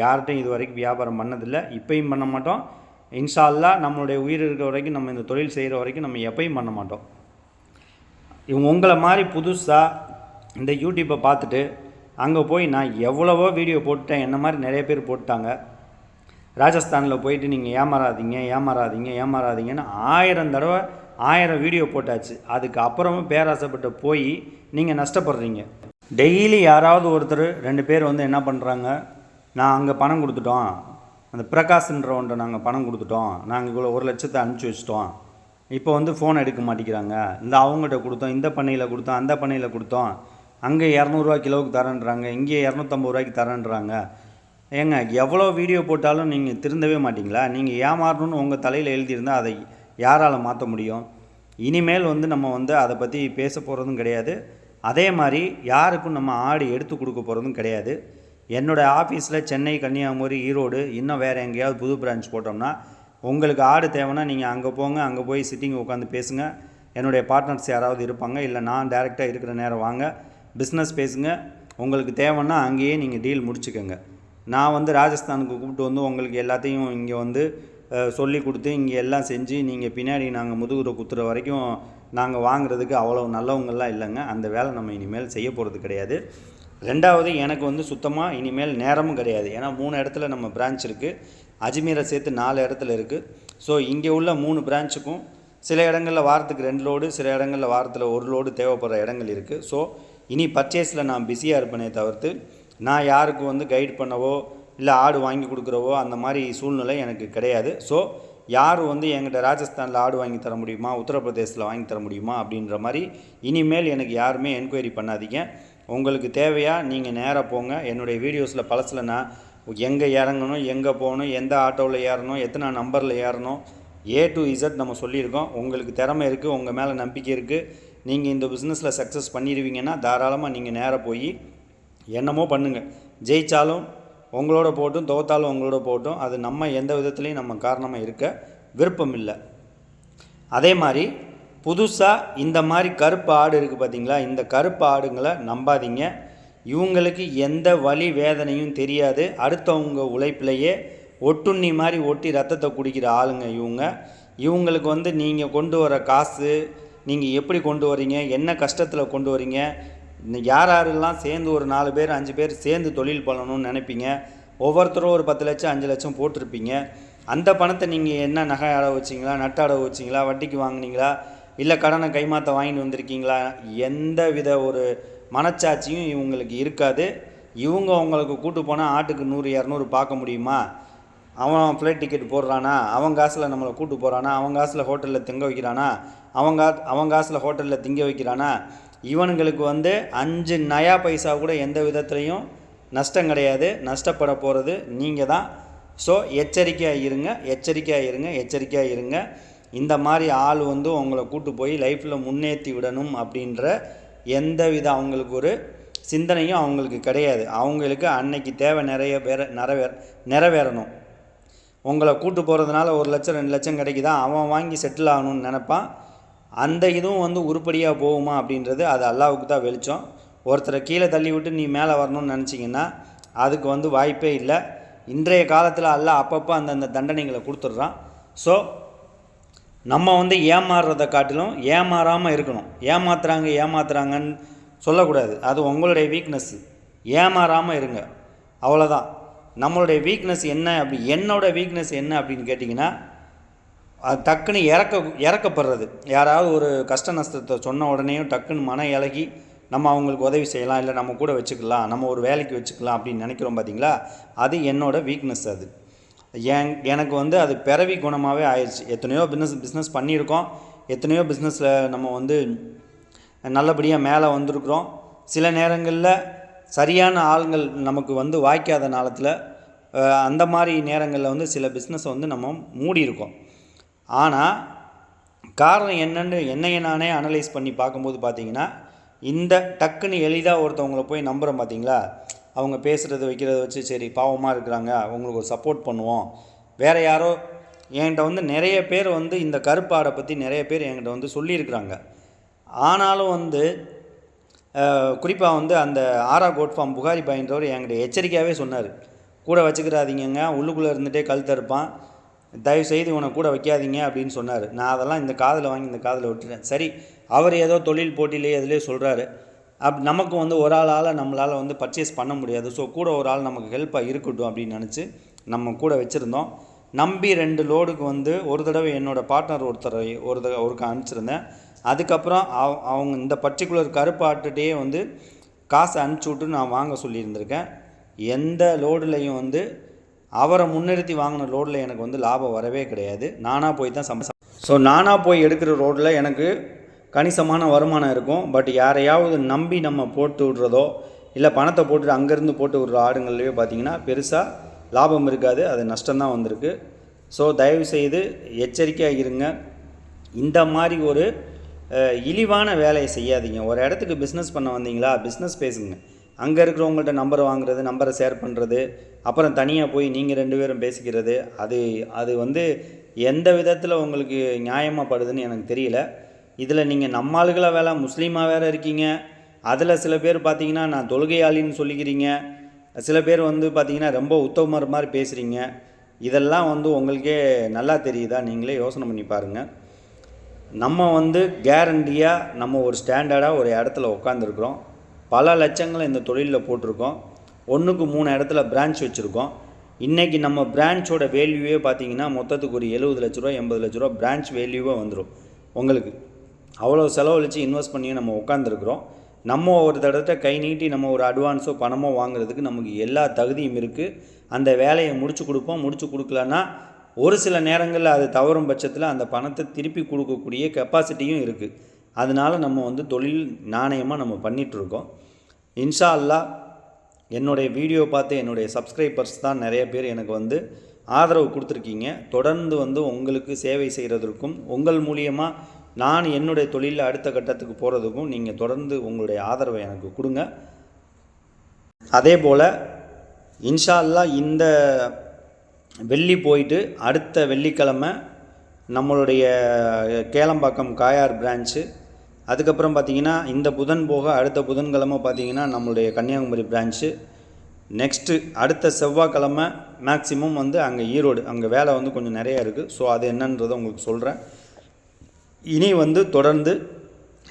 யார்கிட்டையும் இது வரைக்கும் வியாபாரம் பண்ணதில்லை, இப்பையும் பண்ண மாட்டோம். இன்ஷா அல்லாஹ் நம்மளுடைய உயிர் இருக்கிற வரைக்கும், நம்ம இந்த தொழில் செய்கிற வரைக்கும் நம்ம எப்பயும் பண்ண மாட்டோம். இவங்க உங்களை மாதிரி புதுசாக இந்த யூடியூப்பை பார்த்துட்டு அங்கே போய் நான் எவ்வளவோ வீடியோ போட்டுட்டேன், என்ன மாதிரி நிறைய பேர் போட்டாங்க. ராஜஸ்தானில் போயிட்டு நீங்கள் ஏமாறாதீங்கன்னு 1000 தடவை 1000 வீடியோ போட்டாச்சு. அதுக்கு அப்புறமும் பேராசைப்பட்டு போய் நீங்கள் நஷ்டப்படுறீங்க. டெய்லி யாராவது ஒருத்தர் 2 பேர் வந்து என்ன பண்ணுறாங்க, நான் அங்கே பணம் கொடுத்துட்டோம், அந்த பிரகாஷ்ன்றவன்ட்ட நாங்கள் பணம் கொடுத்துட்டோம், நாங்கள் இவ்வளோ 1 லட்சத்தை அனுப்பிச்சி வச்சிட்டோம், இப்போ வந்து ஃபோன் எடுக்க மாட்டேங்கிறாங்க, இந்த அவங்ககிட்ட கொடுத்தோம், இந்த பண்ணையில் கொடுத்தோம், அந்த பண்ணையில் கொடுத்தோம், அங்கே 200 கிலோவுக்கு தரேன்றாங்க, இங்கே 250 தரேன்றாங்க. ஏங்க எவ்வளோ வீடியோ போட்டாலும் நீங்கள் திருந்தவே மாட்டிங்களா? நீங்கள் ஏமாறணும்னு உங்கள் தலையில் எழுதியிருந்தால் அதை யாரால் மாற்ற முடியும்? இனிமேல் வந்து நம்ம வந்து அதை பற்றி பேச போகிறதும் கிடையாது. அதே மாதிரி யாருக்கும் நம்ம ஆடு எடுத்து கொடுக்க போகிறதும் கிடையாது. என்னோடய ஆஃபீஸில் சென்னை, கன்னியாகுமரி, ஈரோடு, இன்னும் வேறு எங்கேயாவது புது பிரான்ச் போட்டோம்னா உங்களுக்கு ஆடு தேவைன்னா நீங்கள் அங்கே போங்க, அங்கே போய் சிட்டிங் உட்காந்து பேசுங்க. என்னுடைய பார்ட்னர்ஸ் யாராவது இருப்பாங்க, இல்லை நான் டைரெக்டாக இருக்கிற நேரம் வாங்க, பிஸ்னஸ் பேசுங்க. உங்களுக்கு தேவைன்னா அங்கேயே நீங்கள் டீல் முடிச்சுக்கோங்க. நான் வந்து ராஜஸ்தானுக்கு கூப்பிட்டு வந்து உங்களுக்கு எல்லாத்தையும் இங்கே வந்து சொல்லி கொடுத்து இங்கே எல்லாம் செஞ்சு நீங்கள் பின்னாடி நாங்கள் முதுகுரை குத்துற வரைக்கும் நாங்கள் வாங்குறதுக்கு அவ்வளோ நல்லவங்கள்லாம் இல்லைங்க. அந்த வேலை நம்ம இனிமேல் செய்ய போகிறது கிடையாது. 2வது, எனக்கு வந்து சுத்தமாக இனிமேல் நேரமும் கிடையாது. ஏன்னா 3 இடத்துல நம்ம பிரான்ச் இருக்குது, அஜ்மீரை சேர்த்து 4 இடத்துல இருக்குது. ஸோ இங்கே உள்ள 3 பிரான்ச்சுக்கும் சில இடங்களில் வாரத்துக்கு 2 லோடு, சில இடங்களில் வாரத்தில் 1 லோடு தேவைப்படுற இடங்கள் இருக்குது. ஸோ இனி பர்ச்சேஸில் நான் பிஸியாக இருப்பேனே தவிர்த்து நான் யாருக்கு வந்து கைட் பண்ணவோ இல்லை ஆடு வாங்கி கொடுக்குறவோ அந்த மாதிரி சூழ்நிலை எனக்கு கிடையாது. ஸோ யார் வந்து என்கிட்ட ராஜஸ்தானில் ஆடு வாங்கி தர முடியுமா, உத்தரப்பிரதேசத்தில் வாங்கி தர முடியுமா அப்படின்ற மாதிரி இனிமேல் எனக்கு யாருமே என்கொயரி பண்ணாதீங்க. உங்களுக்கு தேவையா நீங்கள் நேராக போங்க. என்னுடைய வீடியோஸில் பழசில் நான் எங்கே இறங்கணும், எங்கே போகணும், எந்த ஆட்டோவில் ஏறணும், எத்தனை நம்பரில் ஏறணும், A to Z நம்ம சொல்லியிருக்கோம். உங்களுக்கு திறமை இருக்குது, உங்கள் மேலே நம்பிக்கை இருக்குது, நீங்கள் இந்த பிஸ்னஸில் சக்ஸஸ் பண்ணிடுவீங்கன்னா தாராளமாக நீங்கள் நேராக போய் என்னமோ பண்ணுங்கள். ஜெயித்தாலும் உங்களோட போட்டும், தோத்தாலும் உங்களோட போட்டும், அது நம்ம எந்த விதத்துலேயும் நம்ம காரணமாக இருக்க விருப்பம் இல்லை. அதே மாதிரி புதுசாக இந்த மாதிரி கருப்பு ஆடு இருக்குது பார்த்தீங்களா, இந்த கருப்பு ஆடுங்களை நம்பாதீங்க. இவங்களுக்கு எந்த வலி வேதனையும் தெரியாது. அடுத்தவங்க உழைப்பிலையே ஒட்டுண்ணி மாதிரி ஒட்டி ரத்தத்தை குடிக்கிற ஆளுங்க இவங்களுக்கு வந்து நீங்கள் கொண்டு வர காசு, நீங்கள் எப்படி கொண்டு வரீங்க, என்ன கஷ்டத்தில் கொண்டு வரீங்க, யாரெல்லாம் சேர்ந்து ஒரு 4 பேர் 5 பேர் சேர்ந்து தொழில் பண்ணணும்னு நினைப்பீங்க. ஒவ்வொருத்தரும் ஒரு 10 லட்சம் 5 லட்சம் போட்டிருப்பீங்க. அந்த பணத்தை நீங்கள் என்ன நகை அடவு வச்சிங்களா, நட்டு அடவு வச்சிங்களா, வட்டிக்கு வாங்கினீங்களா, இல்லை கடனை கைமாற்ற வாங்கிட்டு வந்திருக்கீங்களா, எந்த வித ஒரு மனச்சாட்சியும் இவங்களுக்கு இருக்காது. இவங்க உங்களுக்கு கூட்டு போனால் ஆட்டுக்கு 100 200 பார்க்க முடியுமா? அவன் ஃப்ளைட் டிக்கெட் போடுறானா, அவன் காசில் நம்மளை கூட்டு போகிறானா, அவன் காசில் ஹோட்டலில் தங்க வைக்கிறானா, அவன் காசில் ஹோட்டலில் திங்க வைக்கிறானா, இவனுங்களுக்கு வந்து 5 நயா பைசா கூட எந்த விதத்துலையும் நஷ்டம் கிடையாது. நஷ்டப்பட போகிறது நீங்கள் தான். ஸோ எச்சரிக்கையாக இருங்க. இந்த மாதிரி ஆள் வந்து உங்களை கூட்டு போய் லைஃப்பில் முன்னேற்றி விடணும் அப்படின்ற எந்த வித அவங்களுக்கு ஒரு சிந்தனையும் அவங்களுக்கு கிடையாது. அவங்களுக்கு அன்னைக்கு தேவை நிறைவேறணும். உங்களை கூட்டு போகிறதுனால 1 லட்சம் 2 லட்சம் கிடைக்குதா, அவன் வாங்கி செட்டில் ஆகணும்னு நினப்பான். அந்த இதுவும் வந்து உருப்படியாக போகுமா அப்படின்றது அது அல்லாவுக்கு தான் வெளிச்சம். ஒருத்தரை கீழே தள்ளி விட்டு நீ மேலே வரணும்னு நினச்சிங்கன்னா அதுக்கு வந்து வாய்ப்பே இல்லை. இன்றைய காலத்தில் அல்லாஹ் அப்பப்போ அந்தந்த தண்டனைகளை கொடுத்துட்றான். ஸோ நம்ம வந்து ஏமாறுறதை காட்டிலும் ஏமாறாமல் இருக்கணும். ஏமாத்துறாங்கன்னு சொல்லக்கூடாது, அது உங்களுடைய வீக்னஸ்ஸு. ஏமாறாமல் இருங்க, அவ்வளோதான். நம்மளுடைய வீக்னஸ் என்ன என்னோடய வீக்னஸ் என்ன அப்படின்னு கேட்டிங்கன்னா, அது டக்குன்னு இறக்கப்படுறது. யாராவது ஒரு கஷ்ட நஷ்டத்தை சொன்ன உடனேயும் டக்குன்னு மன இலகி நம்ம அவங்களுக்கு உதவி செய்யலாம், இல்லை நம்ம கூட வச்சுக்கலாம், நம்ம ஒரு வேலைக்கு வச்சுக்கலாம் அப்படின்னு நினைக்கிறோம் பார்த்தீங்களா, அது என்னோடய வீக்னஸ். அது எனக்கு வந்து அது பிறவி குணமாகவே ஆயிடுச்சு. எத்தனையோ பிஸ்னஸ் பண்ணியிருக்கோம், எத்தனையோ பிஸ்னஸில் நம்ம வந்து நல்லபடியாக மேலே வந்திருக்கிறோம். சில நேரங்களில் சரியான ஆளுங்கள் நமக்கு வந்து வாய்க்காத நாளத்தில் அந்த மாதிரி நேரங்களில் வந்து சில பிஸ்னஸை வந்து நம்ம மூடியிருக்கோம். ஆனால் காரணம் என்னன்னு என்னையை நானே அனலைஸ் பண்ணி பார்க்கும்போது பார்த்தீங்கன்னா, இந்த டக்குன்னு எளிதாக ஒருத்தவங்களை போய் நம்புகிறோம் பார்த்தீங்களா, அவங்க பேசுகிறது வைக்கிறத வச்சு சரி பாவமாக இருக்கிறாங்க, அவங்களுக்கு ஒரு சப்போர்ட் பண்ணுவோம். வேறு யாரோ என்கிட்ட வந்து நிறைய பேர் வந்து இந்த கருப்பாடை பற்றி நிறைய பேர் என்கிட்ட வந்து சொல்லியிருக்கிறாங்க. ஆனாலும் வந்து குறிப்பாக வந்து அந்த ஆரா கோட் ஃபார்ம் புகாரி பாயின்றவர் என்கிட்ட எச்சரிக்கையாகவே சொன்னார், கூட வச்சுக்கிறாதீங்க, உள்ளுக்குள்ளே இருந்துகிட்டே கழுத்து இருப்பான், தயவுசெய்து இவனை கூட வைக்காதீங்க அப்படின்னு சொன்னார். நான் அதெல்லாம் இந்த காதில் வாங்கி இந்த காதில் விட்டுட்டேன். சரி, அவர் ஏதோ தொழில் போட்டியிலே எதுலேயே சொல்கிறாரு, நமக்கு வந்து ஒரு ஆளால் நம்மளால் வந்து பர்ச்சேஸ் பண்ண முடியாது. ஸோ கூட ஒரு ஆள் நமக்கு ஹெல்ப்பாக இருக்கட்டும் அப்படின்னு நினச்சி நம்ம கூட வச்சுருந்தோம். நம்பி 2 லோடுக்கு வந்து ஒரு தடவை என்னோடய பார்ட்னர் ஒருக்கா அனுப்பிச்சிருந்தேன். அதுக்கப்புறம் அவங்க இந்த பர்டிகுலர் கருப்பு ஆட்டுகிட்டே வந்து காசை அனுப்பிச்சி விட்டு நான் வாங்க சொல்லியிருந்திருக்கேன். எந்த லோடுலையும் வந்து அவரை முன்னிறுத்தி வாங்கின லோடில் எனக்கு வந்து லாபம் வரவே கிடையாது. நானாக போய் தான் ஸோ நானாக போய் எடுக்கிற ரோடில் எனக்கு கணிசமான வருமானம் இருக்கும். பட் யாரையாவது நம்பி நம்ம போட்டு விட்றதோ இல்லை பணத்தை போட்டுட்டு அங்கேருந்து போட்டு விட்ற ஆடுங்கள்லேயே பார்த்திங்கன்னா பெருசாக லாபம் இருக்காது, அது நஷ்டம்தான் வந்திருக்கு. ஸோ தயவுசெய்து எச்சரிக்கையாக இருங்க. இந்த மாதிரி ஒரு இழிவான வேலையை செய்யாதீங்க. ஒரு இடத்துக்கு பிஸ்னஸ் பண்ண வந்தீங்களா, பிஸ்னஸ் பேசுங்க. அங்கே இருக்கிறவங்கள்ட்ட நம்பரை வாங்குறது, நம்பரை ஷேர் பண்ணுறது, அப்புறம் தனியாக போய் நீங்கள் 2 பேரும் பேசிக்கிறது, அது வந்து எந்த விதத்தில் உங்களுக்கு நியாயமாக படுதுன்னு எனக்கு தெரியல. இதில் நீங்கள் நம்ம ஆளுகளாக வேலை முஸ்லீமாக வேறு இருக்கீங்க. அதில் சில பேர் பார்த்திங்கன்னா நான் தொழுகையாளின்னு சொல்லிக்கிறீங்க. சில பேர் வந்து பார்த்திங்கன்னா ரொம்ப உத்தமர் மாதிரி பேசுகிறீங்க. இதெல்லாம் வந்து உங்களுக்கே நல்லா தெரியுதா? நீங்களே யோசனை பண்ணி பாருங்கள். நம்ம வந்து கேரண்டியாக நம்ம ஒரு ஸ்டாண்டர்டாக ஒரு இடத்துல உட்காந்துருக்குறோம். பல லட்சங்களை இந்த தொழிலில் போட்டிருக்கோம். 1க்கு 3 இடத்துல பிரான்ச் வச்சுருக்கோம். இன்றைக்கி நம்ம பிரான்ச்சோட வேல்யூவே பார்த்திங்கன்னா மொத்தத்துக்கு ஒரு 70 லட்ச ரூபா 80 லட்ச ரூபா பிரான்ச் வேல்யூவே வந்துடும் உங்களுக்கு. அவ்வளோ செலவழித்து இன்வெஸ்ட் பண்ணி நம்ம உட்காந்துருக்குறோம். நம்ம ஒரு தடவை கை நீட்டி நம்ம ஒரு அட்வான்ஸோ பணமோ வாங்குறதுக்கு நமக்கு எல்லா தகுதியும் இருக்குது. அந்த வேலையை முடிச்சு கொடுப்போம். முடிச்சு கொடுக்கலன்னா ஒரு சில நேரங்களில் அது தவறும் பட்சத்தில் அந்த பணத்தை திருப்பி கொடுக்கக்கூடிய கெப்பாசிட்டியும் இருக்குது. அதனால் நம்ம வந்து தொழில் நாணயமாக நம்ம பண்ணிகிட்ருக்கோம். இன்ஷா அல்லாஹ் என்னுடைய வீடியோ பார்த்து என்னுடைய சப்ஸ்கிரைபர்ஸ் தான் நிறைய பேர் எனக்கு வந்து ஆதரவு கொடுத்துருக்கீங்க. தொடர்ந்து வந்து உங்களுக்கு சேவை செய்கிறதுக்கும் உங்கள் மூலியமாக நான் என்னுடைய தொழிலில் அடுத்த கட்டத்துக்கு போகிறதுக்கும் நீங்கள் தொடர்ந்து உங்களுடைய ஆதரவை எனக்கு கொடுங்க. அதே போல் இன்ஷா அல்லாஹ் இந்த வெள்ளி போயிட்டு அடுத்த வெள்ளிக்கிழமை நம்மளுடைய கேளம்பாக்கம் காயார் பிரான்ச்சு, அதுக்கப்புறம் பார்த்திங்கன்னா இந்த புதன் போக அடுத்த புதன்கிழமை பார்த்திங்கன்னா நம்மளுடைய கன்னியாகுமரி பிரான்ச்சு, நெக்ஸ்ட்டு அடுத்த செவ்வாய்க்கிழமை மேக்ஸிமம் வந்து அங்கே ஈரோடு, அங்கே வேலை வந்து கொஞ்சம் நிறையா இருக்குது. ஸோ அது என்னன்றதை உங்களுக்கு சொல்கிறேன். இனி வந்து தொடர்ந்து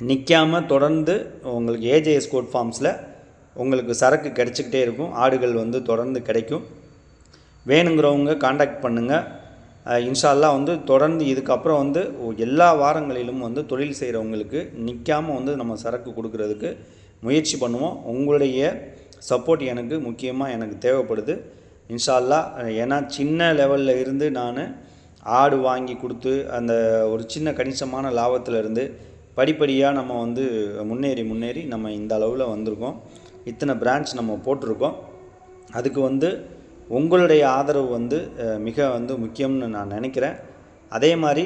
நிற்காமல் தொடர்ந்து உங்களுக்கு ஏஜேஎஸ் கோட் ஃபார்ம்ஸில் உங்களுக்கு சரக்கு கிடச்சிக்கிட்டே இருக்கும். ஆடுகள் வந்து தொடர்ந்து கிடைக்கும். வேணுங்கிறவங்க காண்டாக்ட் பண்ணுங்கள். இன்ஷா அல்லாஹ் வந்து தொடர்ந்து இதுக்கப்புறம் வந்து எல்லா வாரங்களிலும் வந்து தொழில் செய்கிறவங்களுக்கு நிற்காமல் வந்து நம்ம சரக்கு கொடுக்கறதுக்கு முயற்சி பண்ணுவோம். உங்களுடைய சப்போர்ட் எனக்கு முக்கியமாக எனக்கு தேவைப்படுது இன்ஷா அல்லாஹ். ஏன்னா சின்ன லெவலில் இருந்து நான் ஆடு வாங்கி கொடுத்து அந்த ஒரு சின்ன கணிசமான லாபத்திலிருந்து படிப்படியாக நம்ம வந்து முன்னேறி நம்ம இந்த அளவில் வந்திருக்கோம். இத்தனை பிரான்ச் நம்ம போட்டிருக்கோம். அதுக்கு வந்து உங்களுடைய ஆதரவு வந்து மிக வந்து முக்கியம்னு நான் நினைக்கிறேன். அதே மாதிரி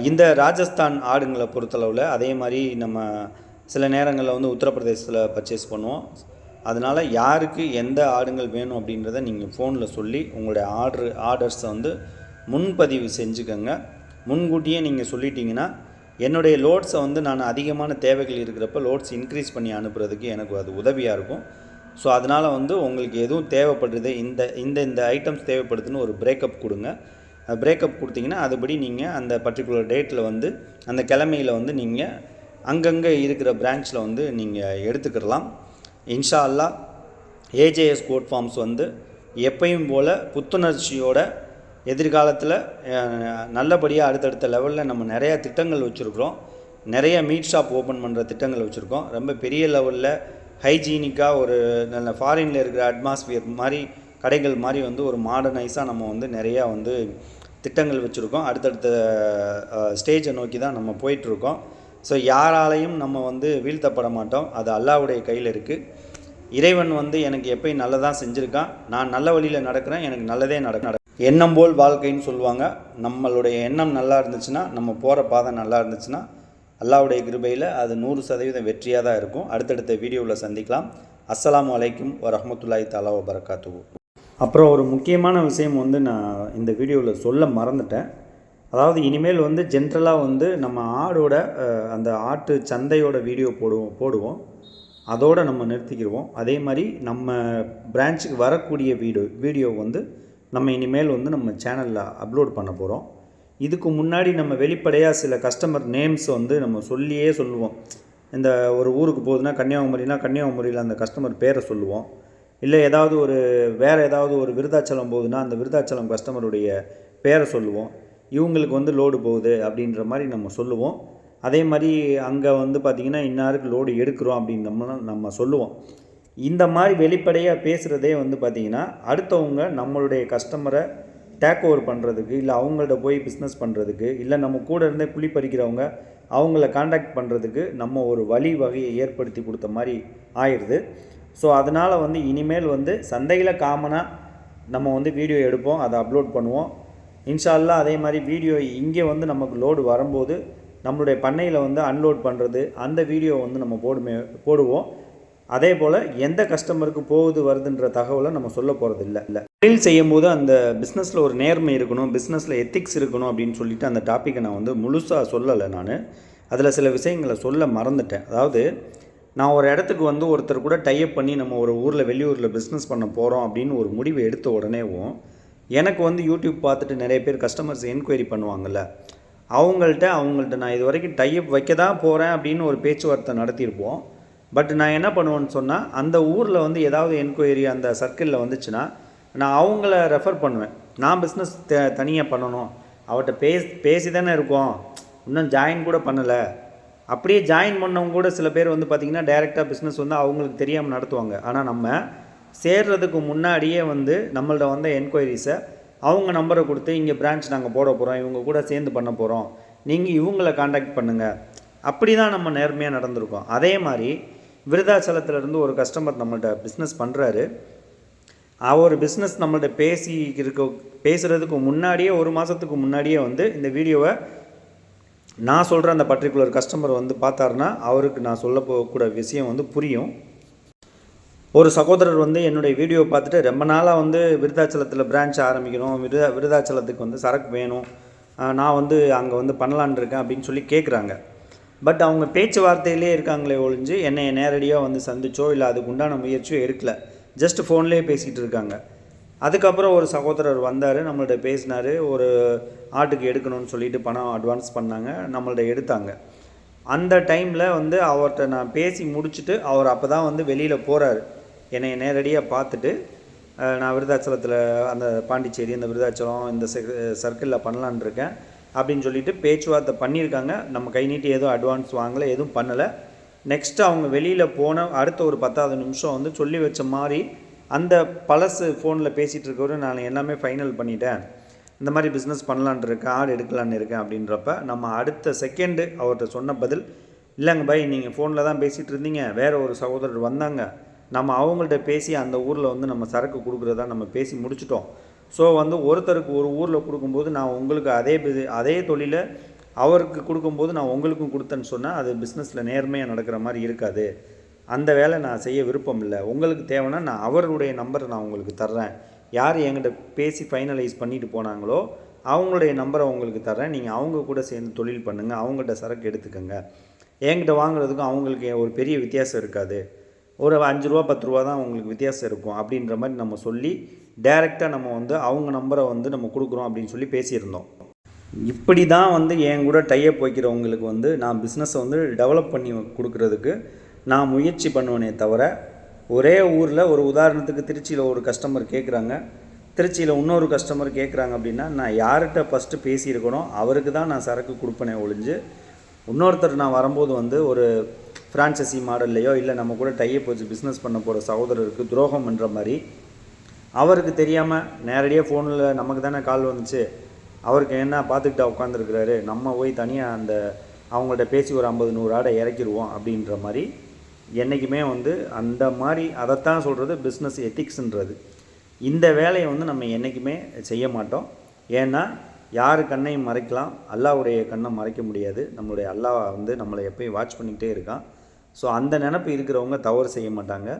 இந்த ராஜஸ்தான் ஆடுங்களை பொறுத்தளவில் அதே மாதிரி நம்ம சில நேரங்களில் வந்து உத்தரப்பிரதேசத்தில் பர்ச்சேஸ் பண்ணுவோம். அதனால் யாருக்கு எந்த ஆடுங்கள் வேணும் அப்படின்றத நீங்கள் ஃபோனில் சொல்லி உங்களுடைய ஆர்டர்ஸை வந்து முன்பதிவு செஞ்சுக்கோங்க. முன்கூட்டியே நீங்கள் சொல்லிட்டீங்கன்னா என்னுடைய லோட்ஸை வந்து நான் அதிகமான தேவைகள் இருக்கிறப்ப லோட்ஸ் இன்க்ரீஸ் பண்ணி அனுப்புறதுக்கு எனக்கு அது உதவியாக இருக்கும். ஸோ அதனால் வந்து உங்களுக்கு எதுவும் தேவைப்படுது, இந்த ஐட்டம்ஸ் தேவைப்படுதுன்னு ஒரு பிரேக்கப் கொடுங்க. பிரேக்கப் கொடுத்தீங்கன்னா அதுபடி நீங்கள் அந்த பர்டிகுலர் டேட்டில் வந்து அந்த கிழமையில் வந்து நீங்கள் அங்கங்கே இருக்கிற பிரான்ச்சில் வந்து நீங்கள் எடுத்துக்கிடலாம். இன்ஷா அல்லாஹ் ஏஜேஎஸ் கோட் ஃபார்ம்ஸ் வந்து எப்பயும் போல் புத்துணர்ச்சியோட எதிர்காலத்தில் நல்லபடியாக அடுத்தடுத்த லெவலில் நம்ம நிறையா திட்டங்கள் வச்சுருக்குறோம். நிறைய மீட் ஷாப் ஓப்பன் பண்ணுற திட்டங்கள் வச்சுருக்கோம். ரொம்ப பெரிய லெவலில் ஹைஜீனிக்காக ஒரு நல்ல ஃபாரினில் இருக்கிற அட்மாஸ்பியர் மாதிரி கடைகள் மாதிரி வந்து ஒரு மாடர்னைஸாக நம்ம வந்து நிறையா வந்து திட்டங்கள் வச்சுருக்கோம். அடுத்தடுத்த ஸ்டேஜை நோக்கி தான் நம்ம போயிட்டுருக்கோம். ஸோ யாராலையும் நம்ம வந்து வீழ்த்தப்பட மாட்டோம். அது அல்லாஹ்வுடைய கையில் இருக்குது. இறைவன் வந்து எனக்கு எப்பயும் நல்லதாக செஞ்சுருக்கான். நான் நல்ல வழியில் நடக்கிறேன், எனக்கு நல்லதே நடக்கும். எண்ணம் போல் வாழ்க்கைன்னு சொல்லுவாங்க. நம்மளுடைய எண்ணம் நல்லா இருந்துச்சுன்னா, நம்ம போகிற பாதை நல்லா இருந்துச்சுன்னா அல்லாஹ்வுடைய கிருபையில் அது 100% வெற்றியாக தான் இருக்கும். அடுத்தடுத்த வீடியோவில் சந்திக்கலாம். அஸ்ஸலாமு அலைக்கும் வரஹ்மத்துல்லாஹி தஆலா வபரகாத்துஹு. அப்புறம் ஒரு முக்கியமான விஷயம் வந்து நான் இந்த வீடியோவில் சொல்ல மறந்துட்டேன். அதாவது இனிமேல் வந்து ஜென்ரலாக வந்து நம்ம ஆடோட அந்த ஆட்டு சந்தையோட வீடியோ போடுவோம். அதோடு நம்ம நிறுத்திக்கிடுவோம். அதே மாதிரி நம்ம பிரான்ச்சுக்கு வரக்கூடிய வீடியோ வந்து நம்ம இனிமேல் வந்து நம்ம சேனலில் அப்லோட் பண்ண போகிறோம். இதுக்கு முன்னாடி நம்ம வெளிப்படையாக சில கஸ்டமர் நேம்ஸ் வந்து நம்ம சொல்லுவோம். இந்த ஒரு ஊருக்கு போகுதுன்னா கன்னியாகுமரியில் அந்த கஸ்டமர் பேரை சொல்லுவோம். இல்லை ஏதாவது வேறு ஏதாவது ஒரு விருதாச்சலம் போகுதுன்னா அந்த விருதாச்சலம் கஸ்டமருடைய பேரை சொல்லுவோம். இவங்களுக்கு வந்து லோடு போகுது அப்படின்ற மாதிரி நம்ம சொல்லுவோம். அதே மாதிரி அங்கே வந்து பார்த்திங்கன்னா இன்னாருக்கு லோடு எடுக்கிறோம் அப்படின்னு நம்ம சொல்லுவோம். இந்த மாதிரி வெளிப்படையாக பேசுகிறதே வந்து பார்த்திங்கன்னா அடுத்தவங்க நம்மளுடைய கஸ்டமரை டேக் ஓவர் பண்ணுறதுக்கு, இல்லை அவங்கள்ட்ட போய் பிஸ்னஸ் பண்ணுறதுக்கு, இல்லை நம்ம கூட இருந்தே குழி பறிக்கிறவங்க அவங்கள காண்டாக்ட் பண்ணுறதுக்கு நம்ம ஒரு வழிவகையை ஏற்படுத்தி கொடுத்த மாதிரி ஆயிடுது. ஸோ அதனால் வந்து இனிமேல் வந்து சந்தையில் காமனாக நம்ம வந்து வீடியோ எடுப்போம், அதை அப்லோட் பண்ணுவோம். இன்ஷா அல்லாஹ் அதே மாதிரி வீடியோ இங்கே வந்து நமக்கு லோடு வரும்போது நம்மளுடைய பண்ணையில் வந்து அன்லோட் பண்ணுறது அந்த வீடியோ வந்து நம்ம போடுவோம். அதே போல் எந்த கஸ்டமருக்கு போகுது வருதுன்ற தகவலை நம்ம சொல்ல போகிறது இல்லை. தொழில் செய்யும் போது அந்த பிஸ்னஸில் ஒரு நேர்மை இருக்கணும், பிஸ்னஸில் எத்திக்ஸ் இருக்கணும் அப்படின்னு சொல்லிட்டு அந்த டாப்பிக்கை நான் வந்து முழுசாக சொல்லலை. நான் அதில் சில விஷயங்களை சொல்ல மறந்துட்டேன். அதாவது நான் ஒரு இடத்துக்கு வந்து ஒருத்தர் கூட டைப் பண்ணி நம்ம ஒரு ஊரில் வெளியூரில் பிஸ்னஸ் பண்ண போகிறோம் அப்படின்னு ஒரு முடிவு எடுத்த உடனேவும் எனக்கு வந்து யூடியூப் பார்த்துட்டு நிறைய பேர் கஸ்டமர்ஸ் என்கொயரி பண்ணுவாங்கள்ல, அவங்கள்ட்ட நான் இது வரைக்கும் டைப் வைக்க தான் போகிறேன் அப்படின்னு ஒரு பேச்சுவார்த்தை நடத்தியிருப்போம். பட் நான் என்ன பண்ணுவேன்னு சொன்னால் அந்த ஊரில் வந்து ஏதாவது என்கொயரி அந்த சர்க்கிளில் வந்துச்சுன்னா நான் அவங்கள ரெஃபர் பண்ணுவேன். நான் பிஸ்னஸ் தனியாக பண்ணணும், அவர்கிட்ட பேசி தானே இருக்கோம், இன்னும் ஜாயின் கூட பண்ணலை. அப்படியே ஜாயின் பண்ணவங்க கூட சில பேர் வந்து பார்த்திங்கன்னா டைரெக்டாக பிஸ்னஸ் வந்து அவங்களுக்கு தெரியாமல் நடத்துவாங்க. ஆனால் நம்ம சேர்றதுக்கு முன்னாடியே வந்து நம்மள்ட்ட வந்த என்கொயரிஸை அவங்க நம்பரை கொடுத்து இங்கே பிரான்ச் நாங்கள் போட போகிறோம், இவங்க கூட சேர்ந்து பண்ண போகிறோம், நீங்கள் இவங்கள காண்டாக்ட் பண்ணுங்கள், அப்படி தான் நம்ம நேர்மையாக நடந்திருக்கோம். அதே மாதிரி விருதாச்சலத்திலேருந்து ஒரு கஸ்டமர் நம்மள்ட்ட பிஸ்னஸ் பண்ணுறாரு. அவர் பிஸ்னஸ் நம்மள்ட்ட பேசுகிறதுக்கு முன்னாடியே ஒரு மாதத்துக்கு முன்னாடியே வந்து இந்த வீடியோவை நான் சொல்கிற அந்த பர்டிகுலர் கஸ்டமர் வந்து பார்த்தாருன்னா அவருக்கு நான் சொல்ல போகக்கூட விஷயம் வந்து புரியும். ஒரு சகோதரர் வந்து என்னுடைய வீடியோ பார்த்துட்டு ரொம்ப நாளாக வந்து விருதாச்சலத்தில் பிரான்ச் ஆரம்பிக்கணும், விருதாச்சலத்துக்கு வந்து சரக்கு வேணும், நான் வந்து அங்கே வந்து பண்ணலான் இருக்கேன் அப்படின்னு சொல்லி கேட்குறாங்க. பட் அவங்க பேச்சுவார்த்தையிலே இருக்காங்களே ஒழிஞ்சு என்னை நேரடியாக வந்து சந்திச்சோ இல்லை அதுக்கு உண்டான முயற்சியோ எடுக்கல, ஜஸ்ட் ஃபோன்லேயே பேசிகிட்டு இருக்காங்க. அதுக்கப்புறம் ஒரு சகோதரர் வந்தார், நம்மள்ட்ட பேசினார், ஒரு ஆட்டுக்கு எடுக்கணும்னு சொல்லிட்டு பணம் அட்வான்ஸ் பண்ணாங்க, நம்மள்ட்ட எடுத்தாங்க. அந்த டைமில் வந்து அவர்கிட்ட நான் பேசி முடிச்சுட்டு அவர் அப்போ தான் வந்து வெளியில் போகிறாரு. என்னை நேரடியாக பார்த்துட்டு நான் விருதாச்சலத்தில் அந்த பாண்டிச்சேரி இந்த விருதாச்சலம் இந்த சர்க்கிளில் பண்ணலான் இருக்கேன் அப்படின்னு சொல்லிட்டு பேச்சுவார்த்தை பண்ணியிருக்காங்க. நம்ம கை நீட்டி எதுவும் அட்வான்ஸ் வாங்கலை, எதுவும் பண்ணலை. நெக்ஸ்ட்டு அவங்க வெளியில் போன அடுத்த ஒரு 10வது நிமிஷம் வந்து சொல்லி வச்ச மாதிரி அந்த பழசு ஃபோனில் பேசிகிட்டு இருக்கவர் நான் எல்லாமே ஃபைனல் பண்ணிட்டேன், இந்த மாதிரி பிஸ்னஸ் பண்ணலான் இருக்கேன், ஆடு எடுக்கலான்னு இருக்கேன் அப்படின்றப்ப நம்ம அடுத்த செகண்டு அவர்கிட்ட சொன்ன பதில், இல்லைங்க பை நீங்கள் ஃபோனில் தான் பேசிகிட்டு இருந்தீங்க, வேறு ஒரு சகோதரர் வந்தாங்க, நம்ம அவங்கள்ட்ட பேசி அந்த ஊரில் வந்து நம்ம சரக்கு கொடுக்குறதா நம்ம பேசி முடிச்சிட்டோம். ஸோ வந்து ஒருத்தருக்கு ஒரு ஊரில் கொடுக்கும்போது நான் உங்களுக்கு அதே தொழிலை அவருக்கு கொடுக்கும்போது நான் உங்களுக்கும் கொடுத்தேன்னு சொன்னால் அது பிஸ்னஸில் நேர்மையாக நடக்கிற மாதிரி இருக்காது. அந்த வேலை நான் செய்ய விருப்பம் இல்லை. உங்களுக்கு தேவைன்னா நான் அவருடைய நம்பரை நான் உங்களுக்கு தர்றேன், யார் என்கிட்ட பேசி ஃபைனலைஸ் பண்ணிட்டு போனாங்களோ அவங்களுடைய நம்பரை உங்களுக்கு தர்றேன், நீங்கள் அவங்க கூட சேர்ந்து தொழில் பண்ணுங்கள், அவங்கள்ட்ட சரக்கு எடுத்துக்கோங்க, என்கிட்ட வாங்குறதுக்கும் அவங்களுக்கு ஒரு பெரிய வித்தியாசம் இருக்காது, ஒரு 5 ரூபா 10 ரூபா தான் உங்களுக்கு வித்தியாசம் இருக்கும் அப்படின்ற மாதிரி நம்ம சொல்லி டைரெக்டாக நம்ம வந்து அவங்க நம்பரை வந்து நம்ம கொடுக்குறோம் அப்படின்னு சொல்லி பேசியிருந்தோம். இப்படி தான் வந்து என் கூட டைப் வைக்கிறவங்களுக்கு வந்து நான் பிஸ்னஸை வந்து டெவலப் பண்ணி கொடுக்குறதுக்கு நான் முயற்சி பண்ணுவேனே தவிர, ஒரே ஊரில் ஒரு உதாரணத்துக்கு திருச்சியில் ஒரு கஸ்டமர் கேட்குறாங்க, திருச்சியில் இன்னொரு கஸ்டமர் கேட்குறாங்க அப்படின்னா நான் யார்கிட்ட ஃபஸ்ட்டு பேசியிருக்கணும் அவருக்கு தான் நான் சரக்கு கொடுப்பேனே ஒழிஞ்சு இன்னொருத்தர் நான் வரும்போது வந்து ஒரு ஃப்ரான்ச்சைசி மாடல்லையோ இல்லை நம்ம கூட டைப் வச்சு பிஸ்னஸ் பண்ண போகிற சகோதரருக்கு துரோகம் பண்ணுற மாதிரி அவருக்கு தெரியாமல் நேரடியாக ஃபோனில் நமக்கு தானே கால் வந்துச்சு, அவருக்கு என்ன பார்த்துக்கிட்டா உட்காந்துருக்கிறாரு, நம்ம போய் தனியாக அந்த அவங்கள்ட்ட பேசி ஒரு 50-100 ஆடை இறக்கிடுவோம் அப்படின்ற மாதிரி என்றைக்குமே வந்து அந்த மாதிரி அதைத்தான் சொல்கிறது பிஸ்னஸ் எத்திக்ஸுன்றது. இந்த வேலையை வந்து நம்ம என்றைக்குமே செய்ய மாட்டோம். ஏன்னா யார் கண்ணையும் மறைக்கலாம், அல்லாஹ்வுடைய கண்ணை மறைக்க முடியாது. நம்மளுடைய அல்லாஹ் வந்து நம்மளை எப்போயும் வாட்ச் பண்ணிக்கிட்டே இருக்கான். ஸோ அந்த நினப்பு இருக்கிறவங்க தவறு செய்ய மாட்டாங்க.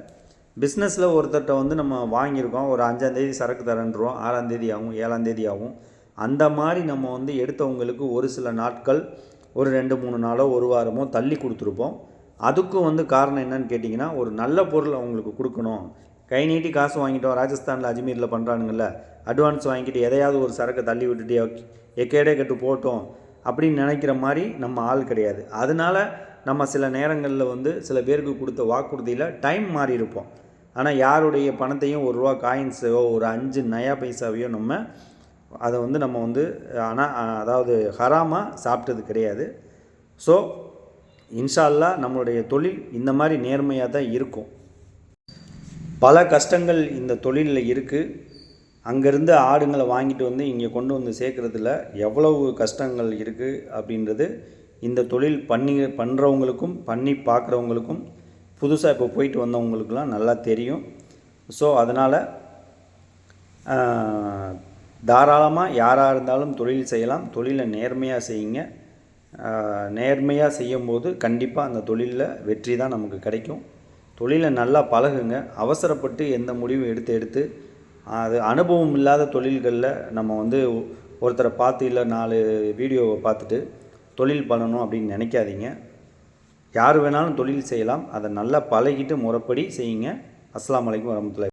பிஸ்னஸில் ஒருத்தர்கிட்ட வந்து நம்ம வாங்கியிருக்கோம், ஒரு 5ஆந்தேதி சரக்கு தரன்றோம், 6ஆந்தேதி ஆகும், 7ஆந்தேதி ஆகும். அந்த மாதிரி நம்ம வந்து எடுத்தவங்களுக்கு ஒரு சில நாட்கள், ஒரு 2-3 நாளோ ஒரு வாரமோ தள்ளி கொடுத்துருப்போம். அதுக்கும் வந்து காரணம் என்னன்னு கேட்டிங்கன்னா, ஒரு நல்ல பொருள் அவங்களுக்கு கொடுக்கணும். கை நீட்டி காசு வாங்கிட்டோம், ராஜஸ்தானில் அஜ்மீரில் பண்ணுறானுங்கள, அட்வான்ஸ் வாங்கிட்டு எதையாவது ஒரு சரக்கை தள்ளி விட்டுட்டு எக்கேடே கட்டு போட்டோம் அப்படின்னு நினைக்கிற மாதிரி நம்ம ஆள் கிடையாது. அதனால் நம்ம சில நேரங்களில் வந்து சில பேருக்கு கொடுத்த வாக்குறுதியில் டைம் மாறி இருப்போம். ஆனால் யாருடைய பணத்தையும் ₹1 காயின்ஸோ ஒரு 5 நயா பைசாவையோ அதை வந்து நம்ம வந்து அதாவது ஹராமாக சாப்பிட்டது கிடையாது. ஸோ இன்ஷா அல்லாஹ் நம்மளுடைய தொழில் இந்த மாதிரி நேர்மையாக தான் இருக்கும். பல கஷ்டங்கள் இந்த தொழிலில் இருக்குது. அங்கேருந்து ஆடுங்களை வாங்கிட்டு வந்து இங்கே கொண்டு வந்து சேர்க்குறதுல எவ்வளவு கஷ்டங்கள் இருக்குது அப்படின்றது இந்த தொழில் பண்ணுறவங்களுக்கும் பண்ணி பார்க்குறவங்களுக்கும் புதுசாக இப்போ போயிட்டு வந்தவங்களுக்கெல்லாம் நல்லா தெரியும். ஸோ அதனால் தாராளமாக யாராக இருந்தாலும் தொழில் செய்யலாம். தொழிலை நேர்மையாக செய்யுங்க. நேர்மையாக செய்யும்போது கண்டிப்பாக அந்த தொழிலில் வெற்றி தான் நமக்கு கிடைக்கும். தொழிலை நல்லா பழகுங்க. அவசரப்பட்டு எந்த முடிவும் எடுத்து அது அனுபவம் இல்லாத தொழில்களில் நம்ம வந்து ஒருத்தரை பார்த்து இல்லை 4 வீடியோவை பார்த்துட்டு தொழில் பண்ணணும் அப்படின்னு நினைக்காதீங்க. யார் வேணாலும் தொழில் செய்யலாம். அதை நல்லா பழகிட்டு முறைப்படி செய்யுங்க. அஸ்ஸலாமு அலைக்கும் வரஹ்மத்துல்லாஹி.